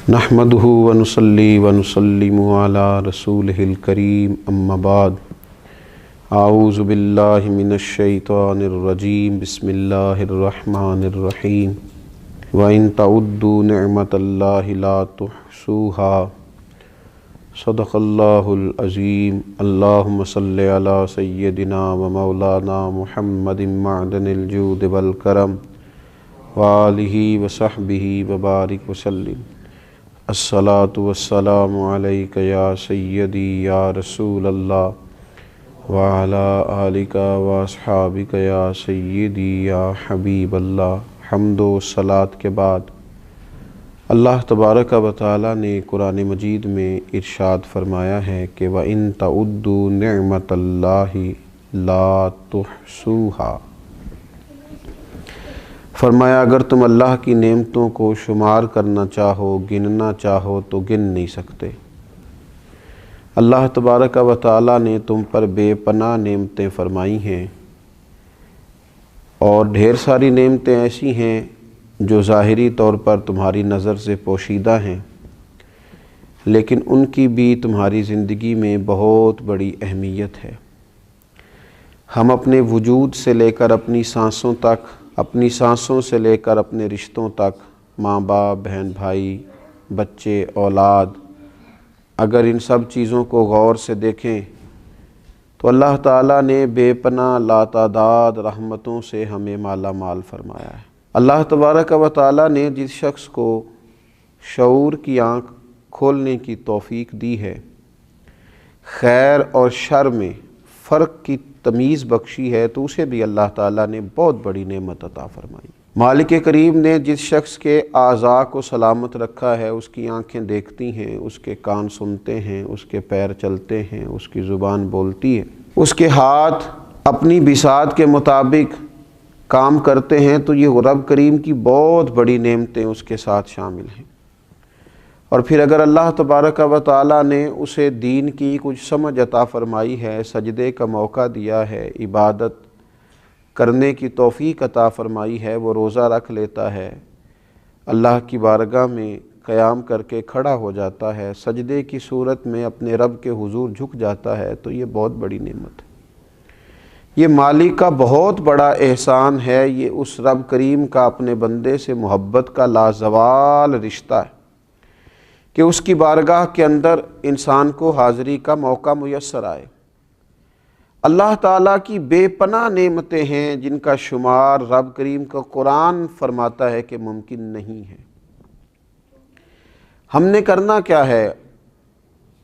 نحمدہ ونصلی ونسلم علی رسولہ الکریم اما بعد اعوذ باللہ من الشیطان الرجیم بسم اللہ الرحمن الرحیم وَإِن تَعُدُّوا نِعْمَةَ اللَّهِ لَا تُحْصُوهَا صدق اللہ العظیم اللہم صلی علی سیدنا و مولانا محمد معدن الجود والکرم وآلہ وصحبہ وبارک وسلم الصلاۃ والسلام علیک یا سیدی یا رسول اللہ وعلی آلک واصحابک یا سیدی یا حبیب اللہ۔ حمد و صلاۃ کے بعد اللہ تبارک و تعالی نے قرآن مجید میں ارشاد فرمایا ہے کہ وَإِن تَعُدُّوا نِعْمَةَ اللَّهِ لَا تُحْصُوهَا، فرمایا اگر تم اللہ کی نعمتوں کو شمار کرنا چاہو، گننا چاہو تو گن نہیں سکتے۔ اللہ تبارک و تعالی نے تم پر بے پناہ نعمتیں فرمائی ہیں، اور ڈھیر ساری نعمتیں ایسی ہیں جو ظاہری طور پر تمہاری نظر سے پوشیدہ ہیں، لیکن ان کی بھی تمہاری زندگی میں بہت بڑی اہمیت ہے۔ ہم اپنے وجود سے لے کر اپنی سانسوں تک، اپنی سانسوں سے لے کر اپنے رشتوں تک، ماں باپ، بہن بھائی، بچے، اولاد، اگر ان سب چیزوں کو غور سے دیکھیں تو اللہ تعالیٰ نے بے پناہ لاتعداد رحمتوں سے ہمیں مالا مال فرمایا ہے۔ اللہ تبارک و تعالیٰ نے جس شخص کو شعور کی آنکھ کھولنے کی توفیق دی ہے، خیر اور شر میں فرق کی تمیز بخشی ہے، تو اسے بھی اللہ تعالیٰ نے بہت بڑی نعمت عطا فرمائی۔ مالک کریم نے جس شخص کے اعضاء کو سلامت رکھا ہے، اس کی آنکھیں دیکھتی ہیں، اس کے کان سنتے ہیں، اس کے پیر چلتے ہیں، اس کی زبان بولتی ہے، اس کے ہاتھ اپنی بساط کے مطابق کام کرتے ہیں، تو یہ رب کریم کی بہت بڑی نعمتیں اس کے ساتھ شامل ہیں۔ اور پھر اگر اللہ تبارک و تعالیٰ نے اسے دین کی کچھ سمجھ عطا فرمائی ہے، سجدے کا موقع دیا ہے، عبادت کرنے کی توفیق عطا فرمائی ہے، وہ روزہ رکھ لیتا ہے، اللہ کی بارگاہ میں قیام کر کے کھڑا ہو جاتا ہے، سجدے کی صورت میں اپنے رب کے حضور جھک جاتا ہے، تو یہ بہت بڑی نعمت ہے۔ یہ مالک کا بہت بڑا احسان ہے، یہ اس رب کریم کا اپنے بندے سے محبت کا لازوال رشتہ ہے کہ اس کی بارگاہ کے اندر انسان کو حاضری کا موقع میسر آئے۔ اللہ تعالیٰ کی بے پناہ نعمتیں ہیں جن کا شمار رب کریم کا قرآن فرماتا ہے کہ ممکن نہیں ہے۔ ہم نے کرنا کیا ہے؟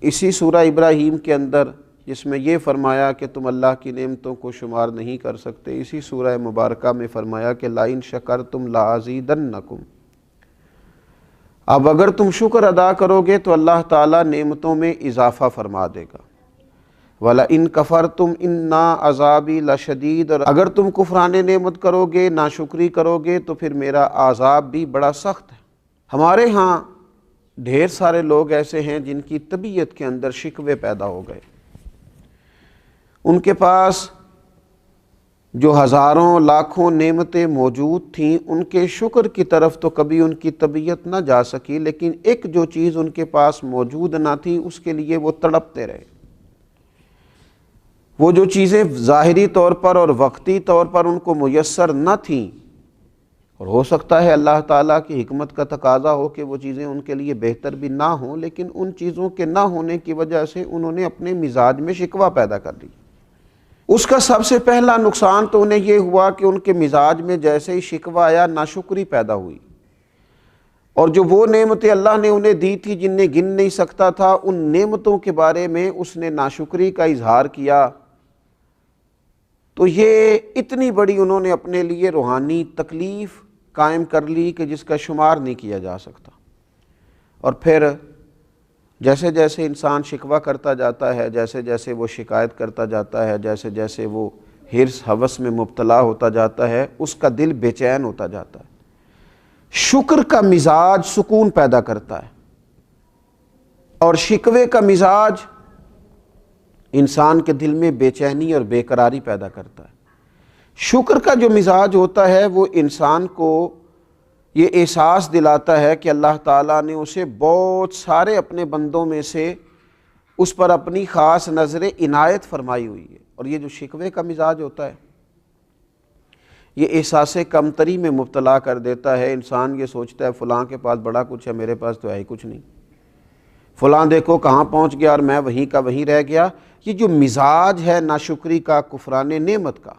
اسی سورہ ابراہیم کے اندر جس میں یہ فرمایا کہ تم اللہ کی نعمتوں کو شمار نہیں کر سکتے، اسی سورہ مبارکہ میں فرمایا کہ لَإِن شَكَرْتُمْ لَأَزِيدَنَّكُمْ، اب اگر تم شکر ادا کرو گے تو اللہ تعالیٰ نعمتوں میں اضافہ فرما دے گا۔ وَلَئِن كَفَرْتُمْ إِنَّ عَذَابِي لَشَدِيدٌ، اور اگر تم کفران نعمت کرو گے، ناشکری کرو گے، تو پھر میرا عذاب بھی بڑا سخت ہے۔ ہمارے ہاں ڈھیر سارے لوگ ایسے ہیں جن کی طبیعت کے اندر شکوے پیدا ہو گئے، ان کے پاس جو ہزاروں لاکھوں نعمتیں موجود تھیں، ان کے شکر کی طرف تو کبھی ان کی طبیعت نہ جا سکی، لیکن ایک جو چیز ان کے پاس موجود نہ تھی اس کے لیے وہ تڑپتے رہے۔ وہ جو چیزیں ظاہری طور پر اور وقتی طور پر ان کو میسر نہ تھیں، اور ہو سکتا ہے اللہ تعالیٰ کی حکمت کا تقاضا ہو کہ وہ چیزیں ان کے لیے بہتر بھی نہ ہوں، لیکن ان چیزوں کے نہ ہونے کی وجہ سے انہوں نے اپنے مزاج میں شکوہ پیدا کر دی۔ اس کا سب سے پہلا نقصان تو انہیں یہ ہوا کہ ان کے مزاج میں جیسے ہی شکوہ آیا، ناشکری پیدا ہوئی، اور جو وہ نعمتیں اللہ نے انہیں دی تھی جنہیں گن نہیں سکتا تھا، ان نعمتوں کے بارے میں اس نے ناشکری کا اظہار کیا، تو یہ اتنی بڑی انہوں نے اپنے لیے روحانی تکلیف قائم کر لی کہ جس کا شمار نہیں کیا جا سکتا۔ اور پھر جیسے جیسے انسان شکوہ کرتا جاتا ہے، جیسے جیسے وہ شکایت کرتا جاتا ہے، جیسے جیسے وہ حرص ہوس میں مبتلا ہوتا جاتا ہے، اس کا دل بے چین ہوتا جاتا ہے۔ شکر کا مزاج سکون پیدا کرتا ہے، اور شکوے کا مزاج انسان کے دل میں بے چینی اور بے قراری پیدا کرتا ہے۔ شکر کا جو مزاج ہوتا ہے وہ انسان کو یہ احساس دلاتا ہے کہ اللہ تعالیٰ نے اسے بہت سارے اپنے بندوں میں سے اس پر اپنی خاص نظر عنایت فرمائی ہوئی ہے۔ اور یہ جو شکوے کا مزاج ہوتا ہے یہ احساس کمتری میں مبتلا کر دیتا ہے۔ انسان یہ سوچتا ہے فلاں کے پاس بڑا کچھ ہے، میرے پاس تو ہے ہی کچھ نہیں، فلاں دیکھو کہاں پہنچ گیا اور میں وہیں کا وہیں رہ گیا۔ یہ جو مزاج ہے ناشکری کا، کفران نعمت کا،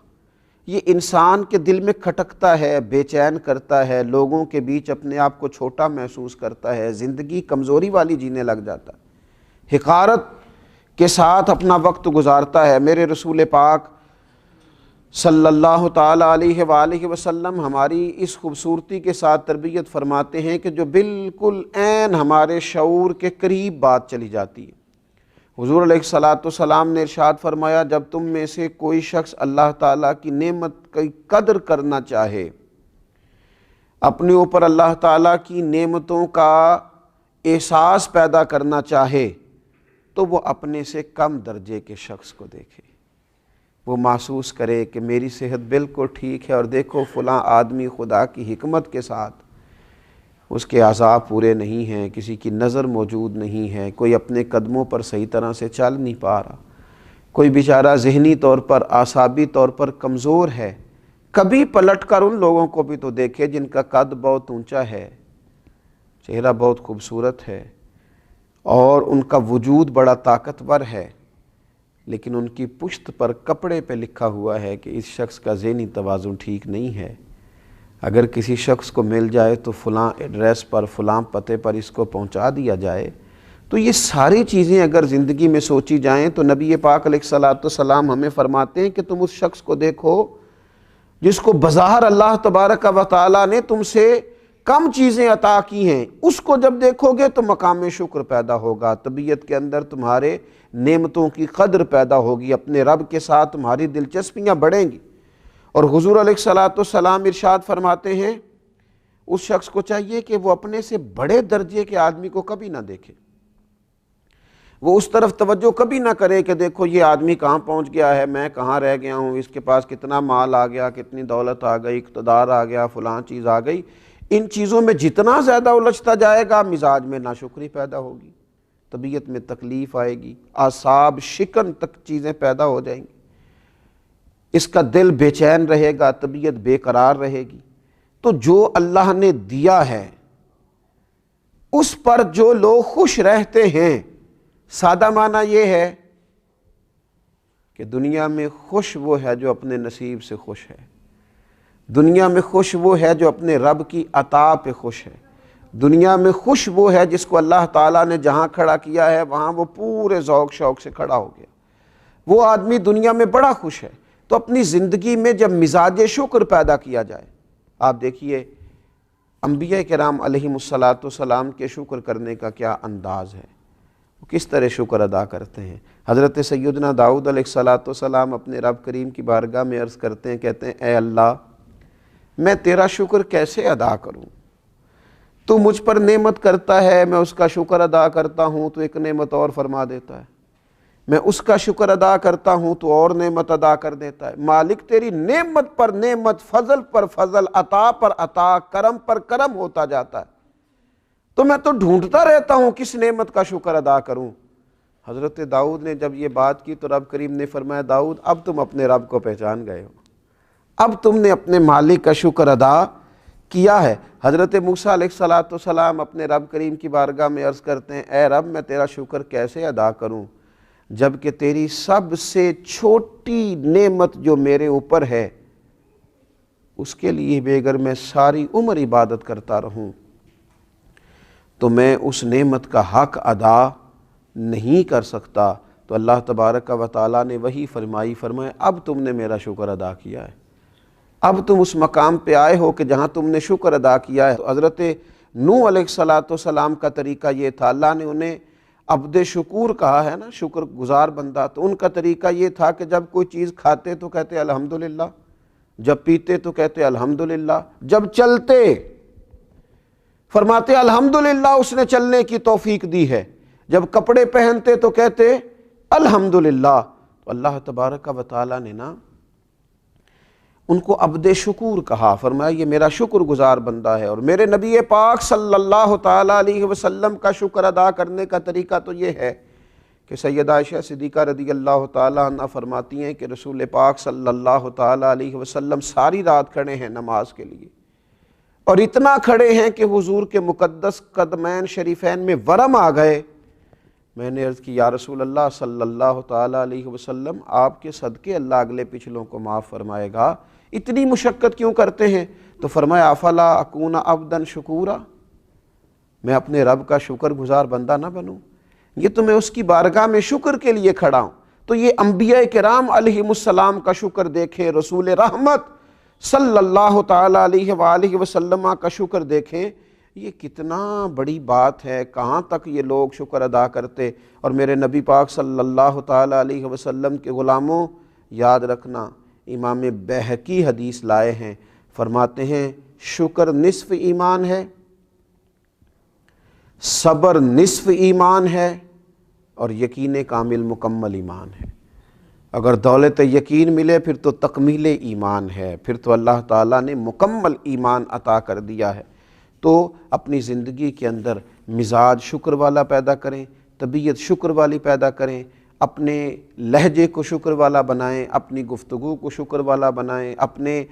یہ انسان کے دل میں کھٹکتا ہے، بے چین کرتا ہے، لوگوں کے بیچ اپنے آپ کو چھوٹا محسوس کرتا ہے، زندگی کمزوری والی جینے لگ جاتا ہے، حقارت کے ساتھ اپنا وقت گزارتا ہے۔ میرے رسول پاک صلی اللہ تعالیٰ علیہ وآلہ وسلم ہماری اس خوبصورتی کے ساتھ تربیت فرماتے ہیں کہ جو بالکل عین ہمارے شعور کے قریب بات چلی جاتی ہے۔ حضور علیہ السلام نے ارشاد فرمایا، جب تم میں سے کوئی شخص اللہ تعالیٰ کی نعمت کی قدر کرنا چاہے، اپنے اوپر اللہ تعالیٰ کی نعمتوں کا احساس پیدا کرنا چاہے، تو وہ اپنے سے کم درجے کے شخص کو دیکھے، وہ محسوس کرے کہ میری صحت بالکل ٹھیک ہے اور دیکھو فلاں آدمی خدا کی حکمت کے ساتھ اس کے اعضاء پورے نہیں ہیں، کسی کی نظر موجود نہیں ہے، کوئی اپنے قدموں پر صحیح طرح سے چل نہیں پا رہا، کوئی بیچارہ ذہنی طور پر اعصابی طور پر کمزور ہے۔ کبھی پلٹ کر ان لوگوں کو بھی تو دیکھے جن کا قد بہت اونچا ہے، چہرہ بہت خوبصورت ہے اور ان کا وجود بڑا طاقتور ہے، لیکن ان کی پشت پر کپڑے پہ لکھا ہوا ہے کہ اس شخص کا ذہنی توازن ٹھیک نہیں ہے۔ اگر کسی شخص کو مل جائے تو فلاں ایڈریس پر، فلاں پتے پر اس کو پہنچا دیا جائے۔ تو یہ ساری چیزیں اگر زندگی میں سوچی جائیں تو نبی پاک علیہ السلام ہمیں فرماتے ہیں کہ تم اس شخص کو دیکھو جس کو بظاہر اللہ تبارک و تعالیٰ نے تم سے کم چیزیں عطا کی ہیں، اس کو جب دیکھو گے تو مقام شکر پیدا ہوگا، طبیعت کے اندر تمہارے نعمتوں کی قدر پیدا ہوگی، اپنے رب کے ساتھ تمہاری دلچسپیاں بڑھیں گی۔ اور حضور علیہ السلام ارشاد فرماتے ہیں اس شخص کو چاہیے کہ وہ اپنے سے بڑے درجے کے آدمی کو کبھی نہ دیکھے، وہ اس طرف توجہ کبھی نہ کرے کہ دیکھو یہ آدمی کہاں پہنچ گیا ہے، میں کہاں رہ گیا ہوں، اس کے پاس کتنا مال آ گیا، کتنی دولت آ گئی، اقتدار آ گیا، فلاں چیز آ گئی۔ ان چیزوں میں جتنا زیادہ الجھتا جائے گا مزاج میں ناشکری پیدا ہوگی، طبیعت میں تکلیف آئے گی، اعصاب شکن تک چیزیں پیدا ہو جائیں گی، اس کا دل بے چین رہے گا، طبیعت بے قرار رہے گی۔ تو جو اللہ نے دیا ہے اس پر جو لوگ خوش رہتے ہیں، سادہ معنی یہ ہے کہ دنیا میں خوش وہ ہے جو اپنے نصیب سے خوش ہے، دنیا میں خوش وہ ہے جو اپنے رب کی عطا پہ خوش ہے، دنیا میں خوش وہ ہے جس کو اللہ تعالیٰ نے جہاں کھڑا کیا ہے وہاں وہ پورے ذوق شوق سے کھڑا ہو گیا، وہ آدمی دنیا میں بڑا خوش ہے۔ تو اپنی زندگی میں جب مزاج شکر پیدا کیا جائے، آپ دیکھیے انبیاء کرام علیہم السلام کے شکر کرنے کا کیا انداز ہے، وہ کس طرح شکر ادا کرتے ہیں۔ حضرت سیدنا داؤد علیہ السلام اپنے رب کریم کی بارگاہ میں عرض کرتے ہیں، کہتے ہیں اے اللہ میں تیرا شکر کیسے ادا کروں، تو مجھ پر نعمت کرتا ہے، میں اس کا شکر ادا کرتا ہوں تو ایک نعمت اور فرما دیتا ہے، میں اس کا شکر ادا کرتا ہوں تو اور نعمت ادا کر دیتا ہے۔ مالک تیری نعمت پر نعمت، فضل پر فضل، عطا پر عطا، کرم پر کرم ہوتا جاتا ہے، تو میں تو ڈھونڈتا رہتا ہوں کس نعمت کا شکر ادا کروں۔ حضرت داؤد نے جب یہ بات کی تو رب کریم نے فرمایا داؤد اب تم اپنے رب کو پہچان گئے ہو، اب تم نے اپنے مالک کا شکر ادا کیا ہے۔ حضرت موسیٰ علیہ السلام اپنے رب کریم کی بارگاہ میں عرض کرتے ہیں اے رب میں تیرا شکر کیسے ادا کروں جبکہ تیری سب سے چھوٹی نعمت جو میرے اوپر ہے اس کے لیے بھی اگر میں ساری عمر عبادت کرتا رہوں تو میں اس نعمت کا حق ادا نہیں کر سکتا۔ تو اللہ تبارک و تعالیٰ نے وہی فرمایا اب تم نے میرا شکر ادا کیا ہے، اب تم اس مقام پہ آئے ہو کہ جہاں تم نے شکر ادا کیا ہے۔ تو حضرت نوح علیہ السلام کا طریقہ یہ تھا، اللہ نے انہیں عبد شکور کہا ہے نا، شکر گزار بندہ، تو ان کا طریقہ یہ تھا کہ جب کوئی چیز کھاتے تو کہتے الحمدللہ، جب پیتے تو کہتے الحمدللہ، جب چلتے فرماتے الحمدللہ اس نے چلنے کی توفیق دی ہے، جب کپڑے پہنتے تو کہتے الحمدللہ۔ تو اللہ تبارک و تعالیٰ نے نا ان کو عبد شکور کہا، فرمایا یہ میرا شکر گزار بندہ ہے۔ اور میرے نبی پاک صلی اللہ تعالیٰ علیہ وسلم کا شکر ادا کرنے کا طریقہ تو یہ ہے کہ سیدہ عائشہ صدیقہ رضی اللہ تعالیٰ عنہ فرماتی ہیں کہ رسول پاک صلی اللہ تعالیٰ علیہ وسلم ساری رات کھڑے ہیں نماز کے لیے، اور اتنا کھڑے ہیں کہ حضور کے مقدس قدمین شریفین میں ورم آ گئے۔ میں نے عرض کی یا رسول اللہ صلی اللہ تعالیٰ علیہ وسلم، آپ کے صدقے اللہ اگلے پچھلوں کو معاف فرمائے گا، اتنی مشقت کیوں کرتے ہیں؟ تو فرمایا افلا اکون عبدا شکورا، میں اپنے رب کا شکر گزار بندہ نہ بنوں؟ یہ تو میں اس کی بارگاہ میں شکر کے لیے کھڑا ہوں۔ تو یہ انبیاء کرام علیہم السلام کا شکر دیکھیں، رسول رحمت صلی اللہ تعالیٰ علیہ وآلہ وسلم کا شکر دیکھیں، یہ کتنا بڑی بات ہے، کہاں تک یہ لوگ شکر ادا کرتے۔ اور میرے نبی پاک صلی اللہ تعالیٰ علیہ وسلم کے غلاموں، یاد رکھنا، امام بیہقی حدیث لائے ہیں، فرماتے ہیں شکر نصف ایمان ہے، صبر نصف ایمان ہے، اور یقین کامل مکمل ایمان ہے۔ اگر دولت یقین ملے پھر تو تکمیل ایمان ہے، پھر تو اللہ تعالیٰ نے مکمل ایمان عطا کر دیا ہے۔ تو اپنی زندگی کے اندر مزاج شکر والا پیدا کریں، طبیعت شکر والی پیدا کریں، اپنے لہجے کو شکر والا بنائیں، اپنی گفتگو کو شکر والا بنائیں، اپنے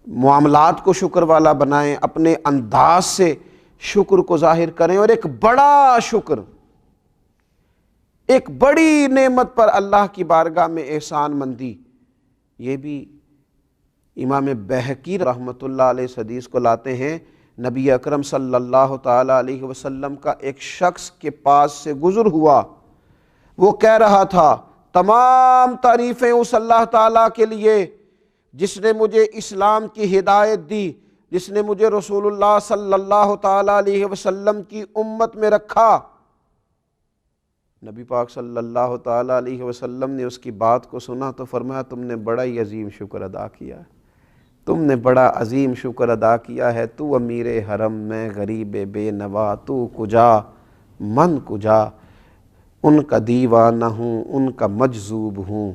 معاملات کو شکر والا بنائیں، اپنے انداز سے شکر کو ظاہر کریں۔ اور ایک بڑا شکر، ایک بڑی نعمت پر اللہ کی بارگاہ میں احسان مندی، یہ بھی امام بیہقی رحمۃ اللہ علیہ اس حدیث کو لاتے ہیں۔ نبی اکرم صلی اللہ تعالیٰ علیہ وسلم کا ایک شخص کے پاس سے گزر ہوا، وہ کہہ رہا تھا تمام تعریفیں اس اللہ تعالیٰ کے لیے جس نے مجھے اسلام کی ہدایت دی، جس نے مجھے رسول اللہ صلی اللہ تعالیٰ علیہ وسلم کی امت میں رکھا۔ نبی پاک صلی اللہ تعالیٰ علیہ وسلم نے اس کی بات کو سنا تو فرمایا تم نے بڑا ہی عظیم شکر ادا کیا، تم نے بڑا عظیم شکر ادا کیا ہے۔ تو امیر حرم میں غریب بے نوا، تو کجا من کجا، ان کا دیوانہ ہوں ان کا مجذوب ہوں،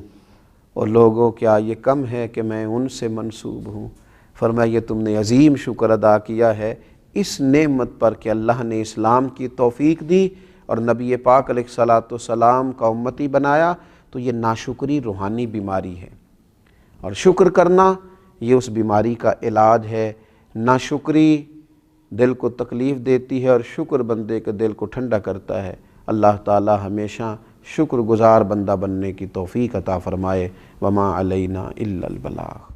اور لوگوں کیا یہ کم ہے کہ میں ان سے منسوب ہوں۔ فرمایا یہ تم نے عظیم شکر ادا کیا ہے اس نعمت پر کہ اللہ نے اسلام کی توفیق دی اور نبی پاک علیہ الصلاۃ والسلام کا امتی بنایا۔ تو یہ ناشکری روحانی بیماری ہے، اور شکر کرنا یہ اس بیماری کا علاج ہے۔ ناشکری دل کو تکلیف دیتی ہے اور شکر بندے کے دل کو ٹھنڈا کرتا ہے۔ اللہ تعالی ہمیشہ شکر گزار بندہ بننے کی توفیق عطا فرمائے۔ وما علینا الا البلاغ۔